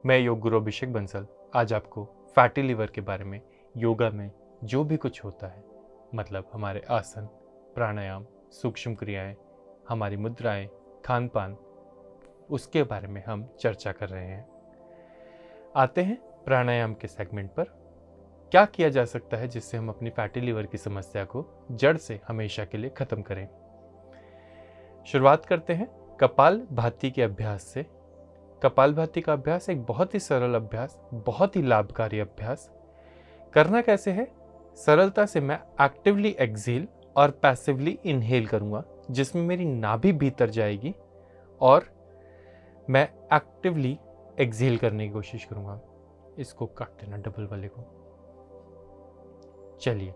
मैं योग गुरु अभिषेक बंसल आज आपको फैटी लिवर के बारे में, योगा में जो भी कुछ होता है, मतलब हमारे आसन, प्राणायाम, सूक्ष्म क्रियाएं, हमारी मुद्राएं, खान पान, उसके बारे में हम चर्चा कर रहे हैं। आते हैं प्राणायाम के सेगमेंट पर। क्या किया जा सकता है जिससे हम अपनी फैटी लिवर की समस्या को जड़ से हमेशा के लिए खत्म करें। शुरुआत करते हैं कपाल भाती के अभ्यास से। कपाल भाती का अभ्यास एक बहुत ही सरल अभ्यास, बहुत ही लाभकारी अभ्यास। करना कैसे है? सरलता से मैं एक्टिवली एक्सहेल और पैसिवली इनहेल करूंगा, जिसमें मेरी नाभि भीतर जाएगी और मैं एक्टिवली एक्सहेल करने की कोशिश करूंगा। इसको काट देना, डबल वाले को। चलिए,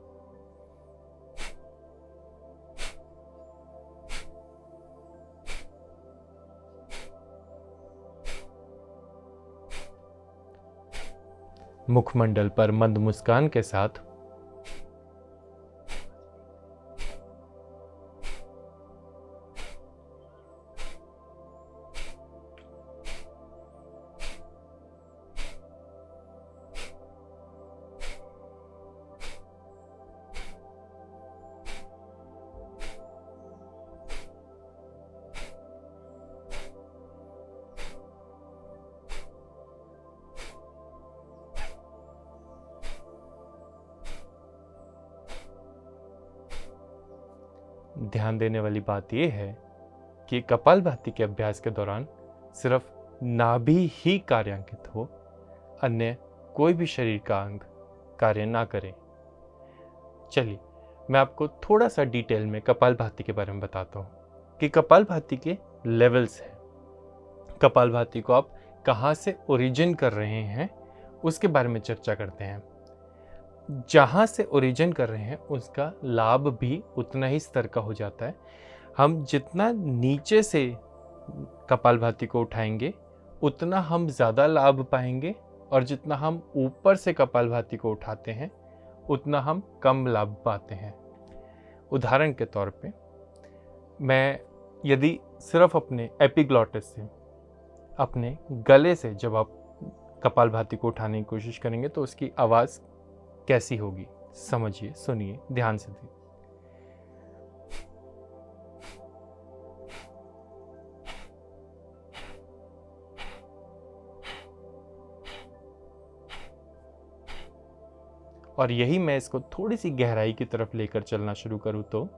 मुखमंडल पर मंद मुस्कान के साथ ध्यान देने वाली बात यह है कि कपालभाति के अभ्यास के दौरान सिर्फ नाभि ही कार्यांकित हो, अन्य कोई भी शरीर का अंग कार्य ना करे। चलिए, मैं आपको थोड़ा सा डिटेल में कपालभाति के बारे में बताता हूँ कि कपालभाति के लेवल्स हैं। कपालभाति को आप कहाँ से ओरिजिन कर रहे हैं उसके बारे में चर्चा करते हैं। जहाँ से ओरिजिन कर रहे हैं उसका लाभ भी उतना ही स्तर का हो जाता है। हम जितना नीचे से कपालभाति को उठाएंगे उतना हम ज़्यादा लाभ पाएंगे, और जितना हम ऊपर से कपालभाति को उठाते हैं उतना हम कम लाभ पाते हैं। उदाहरण के तौर पे, मैं यदि सिर्फ अपने एपिग्लॉटिस से, अपने गले से जब आप कपालभाति को उठाने की कोशिश करेंगे तो उसकी आवाज़ कैसी होगी, समझिए, सुनिए ध्यान से। और यही मैं इसको थोड़ी सी गहराई की तरफ लेकर चलना शुरू करूं तो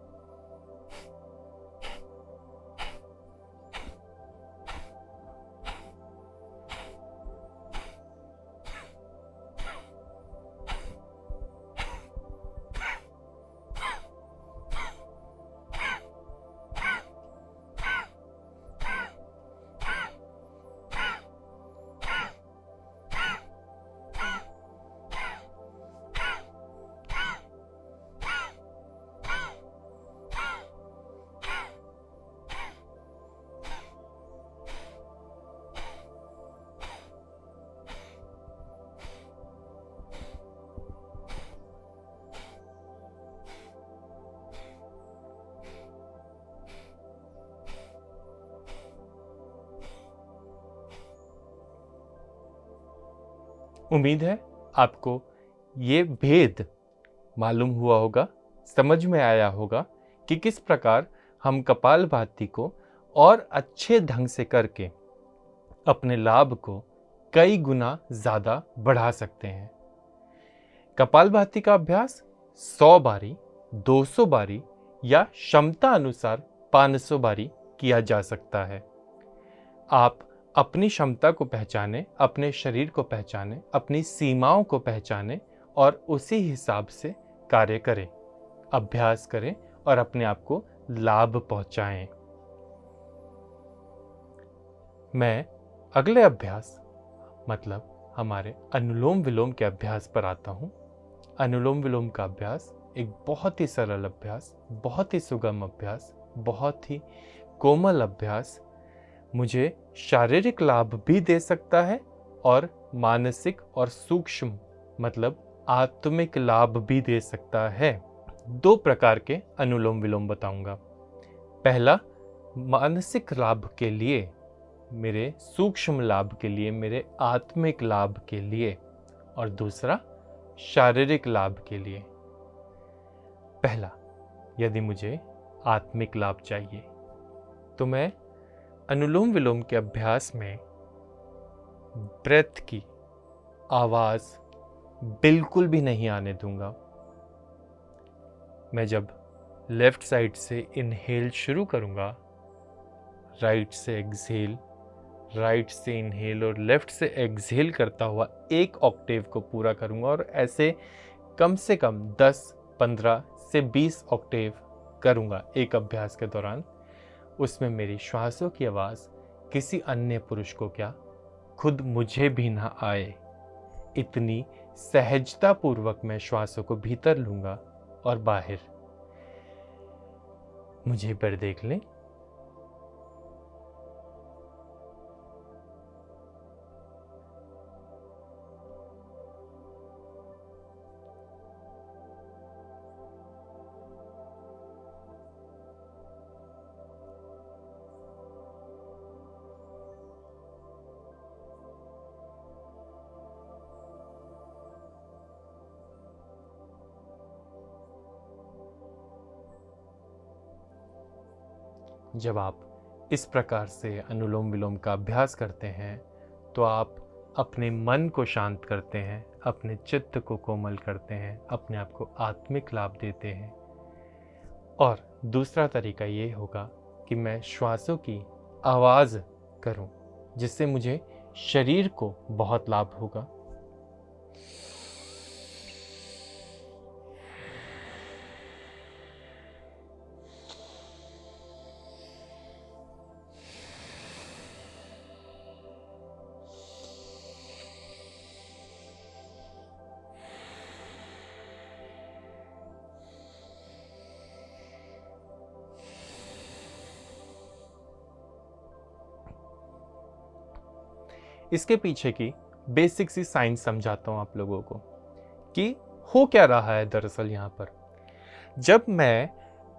उम्मीद है आपको ये भेद मालूम हुआ होगा, समझ में आया होगा कि किस प्रकार हम कपालभाति को और अच्छे ढंग से करके अपने लाभ को कई गुना ज़्यादा बढ़ा सकते हैं। कपालभाति का अभ्यास 100 बारी, 200 बारी या क्षमता अनुसार 500 बारी किया जा सकता है। आप अपनी क्षमता को पहचाने, अपने शरीर को पहचाने, अपनी सीमाओं को पहचाने और उसी हिसाब से कार्य करें, अभ्यास करें और अपने आप को लाभ पहुंचाएं। मैं अगले अभ्यास, मतलब हमारे अनुलोम विलोम के अभ्यास पर आता हूं। अनुलोम विलोम का अभ्यास एक बहुत ही सरल अभ्यास, बहुत ही सुगम अभ्यास, बहुत ही कोमल अभ्यास मुझे शारीरिक लाभ भी दे सकता है और मानसिक और सूक्ष्म, मतलब आत्मिक लाभ भी दे सकता है। 2 प्रकार के अनुलोम विलोम बताऊंगा। पहला, मानसिक लाभ के लिए मेरे सूक्ष्म लाभ के लिए, मेरे आत्मिक लाभ के लिए, और दूसरा शारीरिक लाभ के लिए। पहला, यदि मुझे आत्मिक लाभ चाहिए तो मैं अनुलोम विलोम के अभ्यास में ब्रेथ की आवाज बिल्कुल भी नहीं आने दूंगा। मैं जब लेफ्ट साइड से इनहेल शुरू करूंगा, राइट से एक्सहेल, राइट से इनहेल और लेफ्ट से एक्सहेल करता हुआ एक ऑक्टेव को पूरा करूंगा, और ऐसे कम से कम 10, 15 से 20 ऑक्टेव करूंगा एक अभ्यास के दौरान। उसमें मेरी श्वासों की आवाज़ किसी अन्य पुरुष को क्या, खुद मुझे भी ना आए, इतनी सहजता पूर्वक मैं श्वासों को भीतर लूंगा और बाहर। मुझे पर देख लें। जब आप इस प्रकार से अनुलोम विलोम का अभ्यास करते हैं तो आप अपने मन को शांत करते हैं, अपने चित्त को कोमल करते हैं, अपने आप को आत्मिक लाभ देते हैं। और दूसरा तरीका ये होगा कि मैं श्वासों की आवाज़ करूं, जिससे मुझे शरीर को बहुत लाभ होगा। इसके पीछे की बेसिक सी साइंस समझाता हूं आप लोगों को कि हो क्या रहा है दरअसल यहाँ पर। जब मैं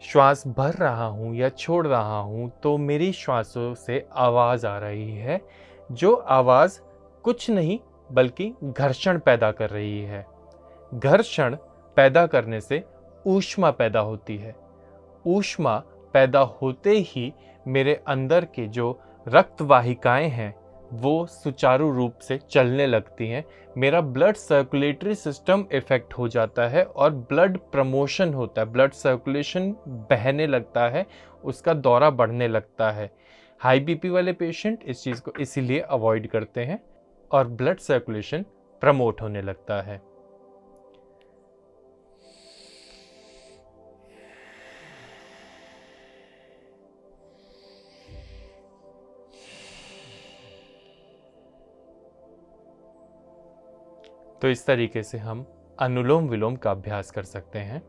श्वास भर रहा हूँ या छोड़ रहा हूँ तो मेरी श्वासों से आवाज़ आ रही है, जो आवाज़ कुछ नहीं बल्कि घर्षण पैदा कर रही है। घर्षण पैदा करने से ऊष्मा पैदा होती है। ऊष्मा पैदा होते ही मेरे अंदर के जो रक्त वाहिकाएं हैं वो सुचारू रूप से चलने लगती हैं। मेरा ब्लड सर्कुलेटरी सिस्टम इफेक्ट हो जाता है और ब्लड प्रमोशन होता है, ब्लड सर्कुलेशन बहने लगता है, उसका दौरा बढ़ने लगता है। हाई बीपी वाले पेशेंट इस चीज़ को इसीलिए अवॉइड करते हैं और ब्लड सर्कुलेशन प्रमोट होने लगता है। तो इस तरीके से हम अनुलोम विलोम का अभ्यास कर सकते हैं।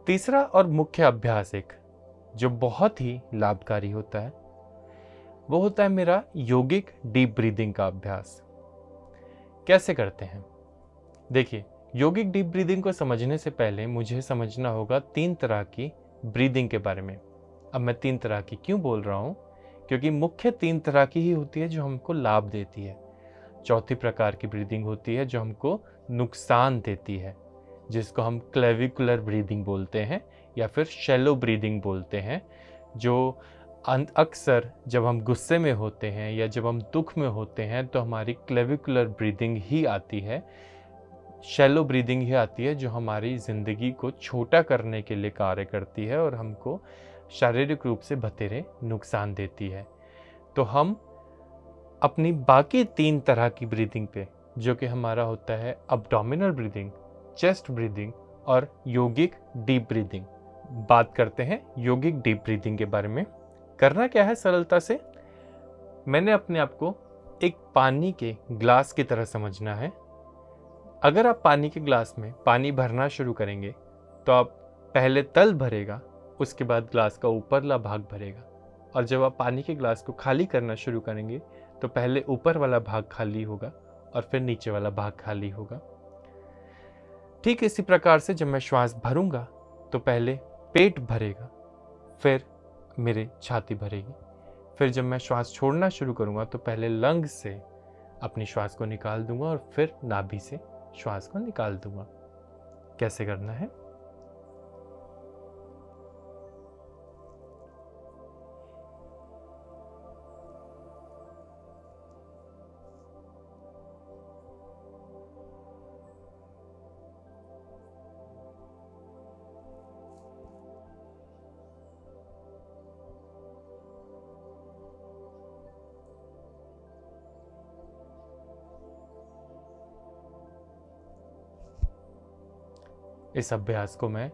तीसरा और मुख्य अभ्यास एक जो बहुत ही लाभकारी होता है वो होता है मेरा यौगिक डीप ब्रीदिंग का अभ्यास। कैसे करते हैं? देखिए, यौगिक डीप ब्रीदिंग को समझने से पहले मुझे समझना होगा 3 तरह की ब्रीदिंग के बारे में। अब मैं 3 तरह की क्यों बोल रहा हूँ? क्योंकि मुख्य 3 तरह की ही होती है जो हमको लाभ देती है। चौथी प्रकार की ब्रीदिंग होती है जो हमको नुकसान देती है, जिसको हम क्लेविकुलर ब्रीदिंग बोलते हैं या फिर शैलो ब्रीदिंग बोलते हैं, जो अक्सर जब हम गुस्से में होते हैं या जब हम दुख में होते हैं तो हमारी क्लेविकुलर ब्रीदिंग ही आती है, शैलो ब्रीदिंग ही आती है, जो हमारी ज़िंदगी को छोटा करने के लिए कार्य करती है और हमको शारीरिक रूप से बतेरे नुकसान देती है। तो हम अपनी बाकी 3 तरह की ब्रीदिंग पे, जो कि हमारा होता है अब्डोमिनल ब्रीदिंग, चेस्ट ब्रीदिंग और यौगिक डीप ब्रीदिंग, बात करते हैं यौगिक डीप ब्रीदिंग के बारे में। करना क्या है सरलता से, मैंने अपने आप को एक पानी के ग्लास की तरह समझना है। अगर आप पानी के ग्लास में पानी भरना शुरू करेंगे तो आप पहले तल भरेगा, उसके बाद ग्लास का ऊपरला भाग भरेगा, और जब आप पानी के ग्लास को खाली करना शुरू करेंगे तो पहले ऊपर वाला भाग खाली होगा और फिर नीचे वाला भाग खाली होगा। ठीक इसी प्रकार से जब मैं श्वास भरूंगा तो पहले पेट भरेगा, फिर मेरे छाती भरेगी, फिर जब मैं श्वास छोड़ना शुरू करूँगा तो पहले लंग्स से अपनी श्वास को निकाल दूंगा और फिर नाभि से श्वास को निकाल दूंगा। कैसे करना है? इस अभ्यास को मैं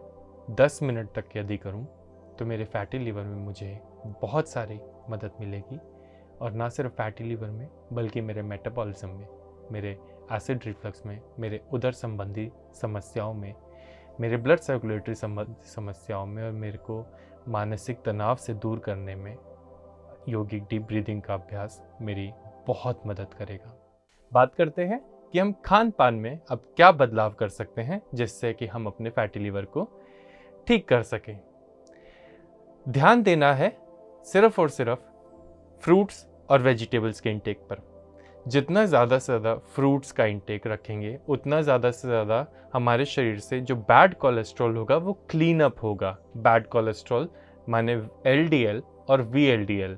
10 मिनट तक यदि करूं तो मेरे फैटी लीवर में मुझे बहुत सारी मदद मिलेगी, और ना सिर्फ फैटी लीवर में बल्कि मेरे मेटाबॉलिज्म में, मेरे एसिड रिफ्लक्स में, मेरे उदर संबंधी समस्याओं में, मेरे ब्लड सर्कुलेटरी संबंधी समस्याओं में और मेरे को मानसिक तनाव से दूर करने में योगिक डीप ब्रीदिंग का अभ्यास मेरी बहुत मदद करेगा। बात करते हैं कि हम खान पान में अब क्या बदलाव कर सकते हैं जिससे कि हम अपने फैटी लीवर को ठीक कर सकें। ध्यान देना है सिर्फ और सिर्फ फ्रूट्स और वेजिटेबल्स के इंटेक पर। जितना ज़्यादा से ज़्यादा फ्रूट्स का इंटेक रखेंगे उतना ज़्यादा से ज़्यादा हमारे शरीर से जो बैड कोलेस्ट्रॉल होगा वो क्लीन अप होगा। बैड कोलेस्ट्रॉल माने LDL और VLDL।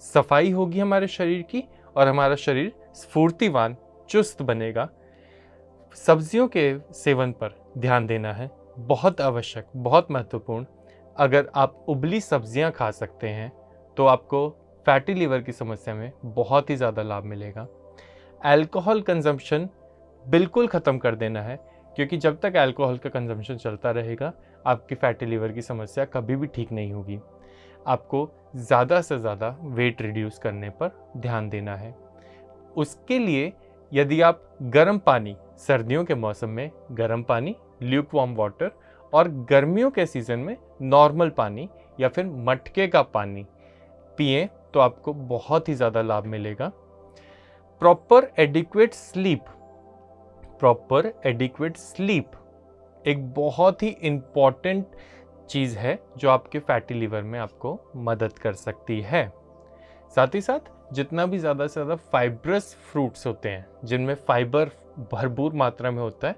सफाई होगी हमारे शरीर की और हमारा शरीर स्फूर्तिवान चुस्त बनेगा। सब्जियों के सेवन पर ध्यान देना है, बहुत आवश्यक, बहुत महत्वपूर्ण। अगर आप उबली सब्जियां खा सकते हैं तो आपको फैटी लीवर की समस्या में बहुत ही ज़्यादा लाभ मिलेगा। अल्कोहल कंजम्पशन बिल्कुल ख़त्म कर देना है, क्योंकि जब तक अल्कोहल का कंजम्पशन चलता रहेगा आपकी फैटी लीवर की समस्या कभी भी ठीक नहीं होगी। आपको ज़्यादा से ज़्यादा वेट रिड्यूस करने पर ध्यान देना है। उसके लिए यदि आप गर्म पानी, सर्दियों के मौसम में गर्म पानी, ल्यूकवार्म वाटर, और गर्मियों के सीज़न में नॉर्मल पानी या फिर मटके का पानी पिएं तो आपको बहुत ही ज़्यादा लाभ मिलेगा। प्रॉपर एडिक्वेट स्लीप एक बहुत ही इम्पॉर्टेंट चीज़ है जो आपके फैटी लीवर में आपको मदद कर सकती है। साथ ही साथ जितना भी ज़्यादा से ज़्यादा फाइब्रस फ्रूट्स होते हैं जिनमें फाइबर भरपूर मात्रा में होता है,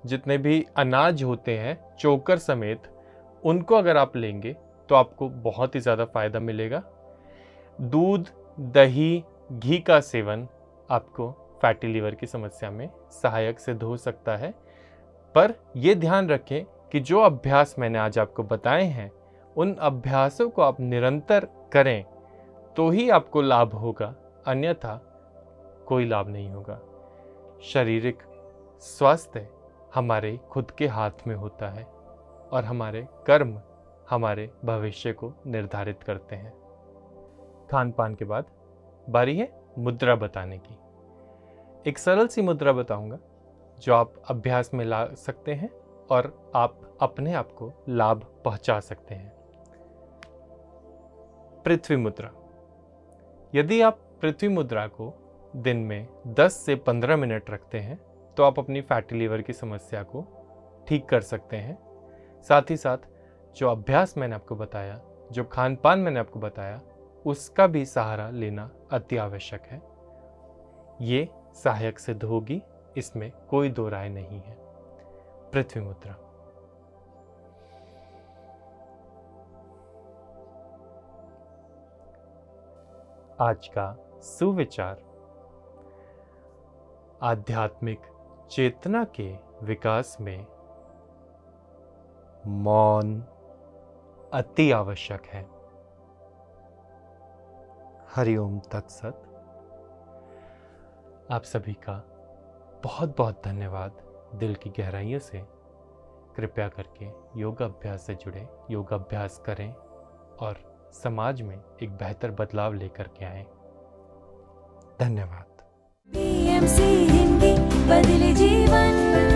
जितने भी अनाज होते हैं चोकर समेत, उनको अगर आप लेंगे तो आपको बहुत ही ज़्यादा फ़ायदा मिलेगा। दूध, दही, घी का सेवन आपको फैटी लीवर की समस्या में सहायक सिद्ध हो सकता है। पर यह ध्यान रखें कि जो अभ्यास मैंने आज आपको बताए हैं उन अभ्यासों को आप निरंतर करें तो ही आपको लाभ होगा, अन्यथा कोई लाभ नहीं होगा। शारीरिक स्वास्थ्य हमारे खुद के हाथ में होता है और हमारे कर्म हमारे भविष्य को निर्धारित करते हैं। खान पान के बाद बारी है मुद्रा बताने की। एक सरल सी मुद्रा बताऊंगा जो आप अभ्यास में ला सकते हैं और आप अपने आप को लाभ पहुंचा सकते हैं। पृथ्वी मुद्रा। यदि आप पृथ्वी मुद्रा को दिन में 10 से 15 मिनट रखते हैं तो आप अपनी फैटी लीवर की समस्या को ठीक कर सकते हैं। साथ ही साथ जो अभ्यास मैंने आपको बताया, जो खान पान मैंने आपको बताया, उसका भी सहारा लेना अति आवश्यक है। ये सहायक सिद्ध होगी, इसमें कोई दो राय नहीं है। पृथ्वी मुद्रा। आज का सुविचार। आध्यात्मिक चेतना के विकास में मौन अति आवश्यक है। हरिओम तत्सत। आप सभी का बहुत बहुत धन्यवाद दिल की गहराइयों से। कृपया करके योगाभ्यास से जुड़े, योगाभ्यास करें और समाज में एक बेहतर बदलाव लेकर के आएं। धन्यवाद। PMC हिंदी बदले जीवन।